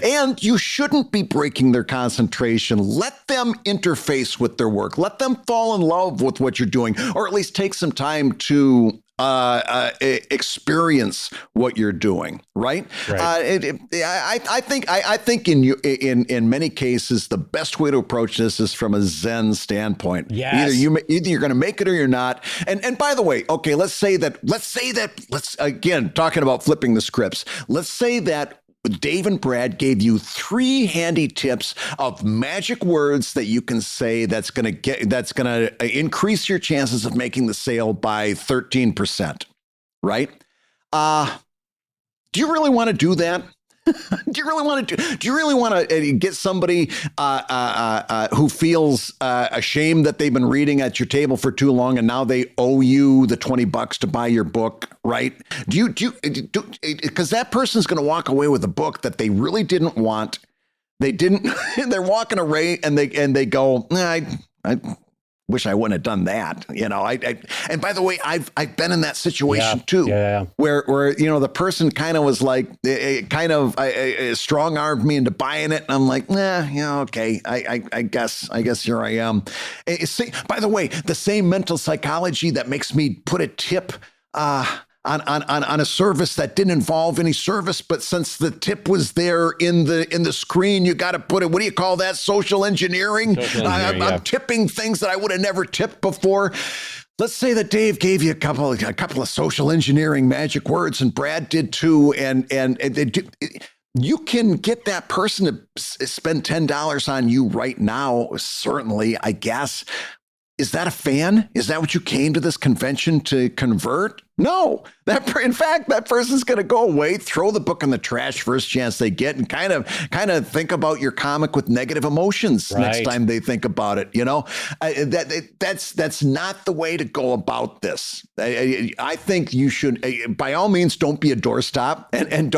And you shouldn't be breaking their concentration. Let them interface with their work. Let them fall in love with what you're doing, or at least take some time to experience what you're doing, right? I think in many cases the best way to approach this is from a Zen standpoint. Yes. Either you're going to make it or you're not. And by the way, okay, let's again talking about flipping the scripts. Let's say that Dave and Brad gave you 3 handy tips of magic words that you can say that's going to increase your chances of making the sale by 13%, right? Do you really want to do that? Do you really want to get somebody who feels ashamed that they've been reading at your table for too long and now they owe you the $20 to buy your book, right? Because that person's going to walk away with a book that they really didn't want. They didn't. They're walking away and they go, nah, I wish I wouldn't have done that. And by the way, I've been in that situation too, where the person kind of was like, strong-armed me into buying it. And I'm like, okay, I guess here I am. By the way, the same mental psychology that makes me put a tip, on a service that didn't involve any service, but since the tip was there in the screen, you got to put it. What do you call that? Social engineering. I'm tipping things that I would have never tipped before. Let's say that Dave gave you a couple of social engineering magic words, and Brad did too, and you can get that person to spend $10 on you right now. Certainly, I guess. Is that a fan? Is that what you came to this convention to convert? No. In fact, that person's going to go away, throw the book in the trash first chance they get, and kind of think about your comic with negative emotions next time they think about it. That's not the way to go about this. I think you should, by all means, don't be a doorstop and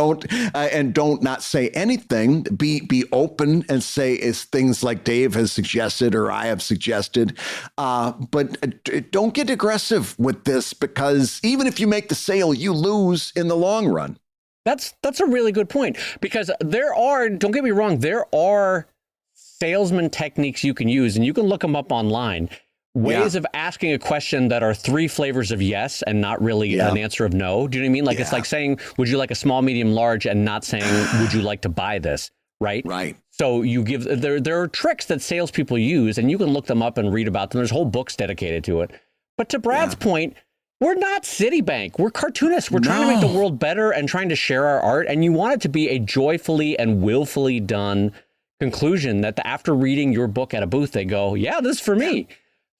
don't not say anything. Be open and say things like Dave has suggested or I have suggested, but don't get aggressive with this, because even if you make the sale, you lose in the long run. That's a really good point, because don't get me wrong, there are salesman techniques you can use, and you can look them up online. Ways of asking a question that are 3 flavors of yes and not really an answer of no. Do you know what I mean? Like it's like saying, would you like a small, medium, large, and not saying, would you like to buy this? Right? Right. So you give there are tricks that salespeople use, and you can look them up and read about them. There's whole books dedicated to it. But to Brad's point, we're not Citibank. We're cartoonists. We're trying to make the world better and trying to share our art. And you want it to be a joyfully and willfully done conclusion that after reading your book at a booth, they go, yeah, this is for me.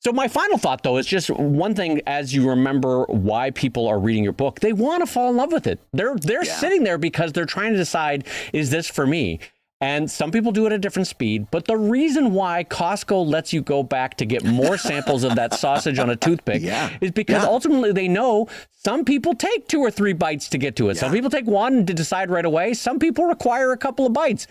So my final thought, though, is just one thing as you remember why people are reading your book. They want to fall in love with it. They're sitting there because they're trying to decide, is this for me? And some people do it at a different speed. But the reason why Costco lets you go back to get more samples of that sausage on a toothpick is because ultimately they know some people take 2 or 3 bites to get to it. Some people take one to decide right away. Some people require a couple of bites.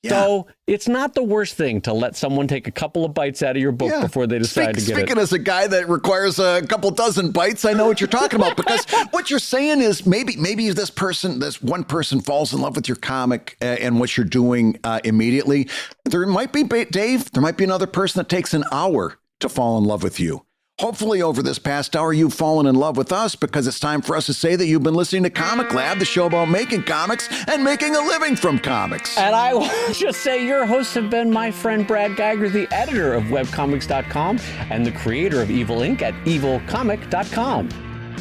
So it's not the worst thing to let someone take a couple of bites out of your book before they decide to get it. Speaking as a guy that requires a couple dozen bites, I know what you're talking about, because what you're saying is maybe this one person falls in love with your comic and what you're doing immediately. There might be, Dave, there might be another person that takes an hour to fall in love with you. Hopefully over this past hour, you've fallen in love with us, because it's time for us to say that you've been listening to Comic Lab, the show about making comics and making a living from comics. And I will just say your hosts have been my friend Brad Geiger, the editor of webcomics.com and the creator of Evil Inc. at evilcomic.com.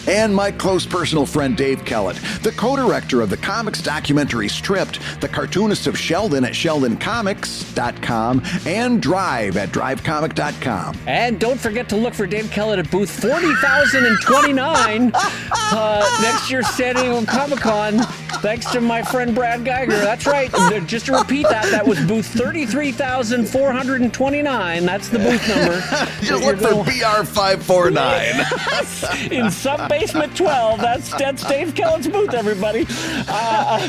And my close personal friend Dave Kellett, the co-director of the comics documentary Stripped, the cartoonist of Sheldon at sheldoncomics.com, and Drive at drivecomic.com. And don't forget to look for Dave Kellett at booth 40,029 next year San Diego Comic-Con, thanks to my friend Brad Geiger. That's right. Just to repeat that was booth 33,429. That's the booth number. Just look for BR549. In some basement 12. That's Dave Kellett's booth, everybody. I'm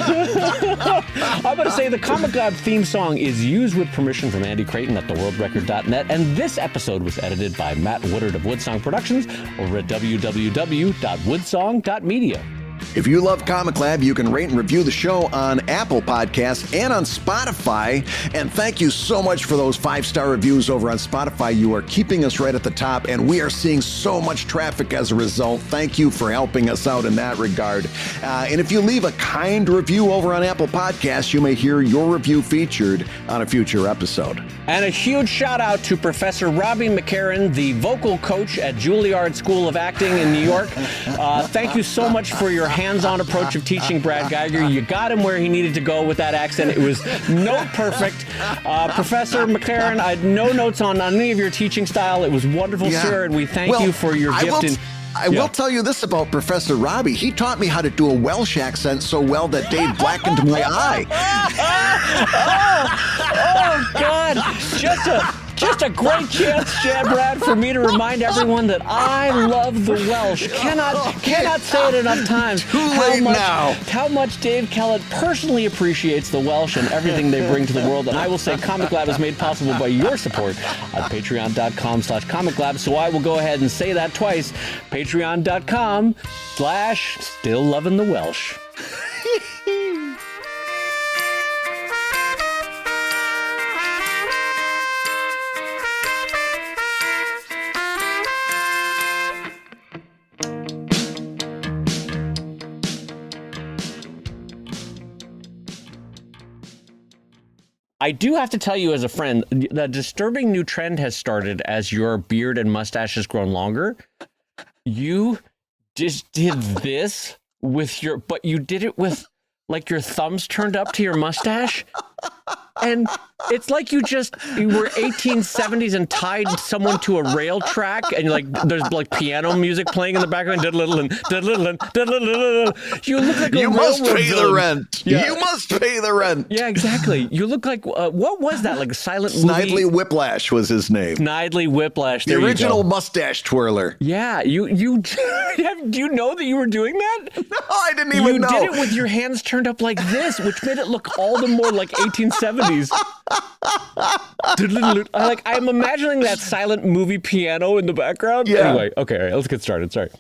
going to say the Comic Lab theme song is used with permission from Andy Creighton at theworldrecord.net, and this episode was edited by Matt Woodard of Woodsong Productions over at www.woodsong.media. If you love Comic Lab, you can rate and review the show on Apple Podcasts and on Spotify. And thank you so much for those 5-star reviews over on Spotify. You are keeping us right at the top, and we are seeing so much traffic as a result. Thank you for helping us out in that regard. And if you leave a kind review over on Apple Podcasts, you may hear your review featured on a future episode. And a huge shout out to Professor Robbie McCarran, the vocal coach at Juilliard School of Acting in New York. Thank you so much for your hands-on approach of teaching Brad Geiger. You got him where he needed to go with that accent. It was note perfect. Professor McCarran, I had no notes on any of your teaching style. It was wonderful, sir, and we thank you for your gift. I will tell you this about Professor Robbie. He taught me how to do a Welsh accent so well that Dave blackened my eye. Oh, God. Just a great chance, Brad, for me to remind everyone that I love the Welsh. Cannot say it enough times how much Dave Kellett personally appreciates the Welsh and everything they bring to the world. And I will say Comic Lab is made possible by your support at patreon.com/Comic Lab. So I will go ahead and say that twice. Patreon.com/Still Loving the Welsh. I do have to tell you as a friend, the disturbing new trend has started as your beard and mustache has grown longer. You just did this but you did it with like your thumbs turned up to your mustache. And it's like you were 1870s and tied someone to a rail track, and there's like piano music playing in the background. You look like you must pay the rent. Yeah. You must pay the rent. Yeah, exactly. You look like what was that? Like a silent movie? Snidely Whiplash was his name. Snidely Whiplash. The original mustache twirler. Yeah, you do you know that you were doing that? No, I didn't even know. You did it with your hands turned up like this, which made it look all the more like 1870s. I'm imagining that silent movie piano in the background. Yeah. Anyway, okay, all right, let's get started. Sorry.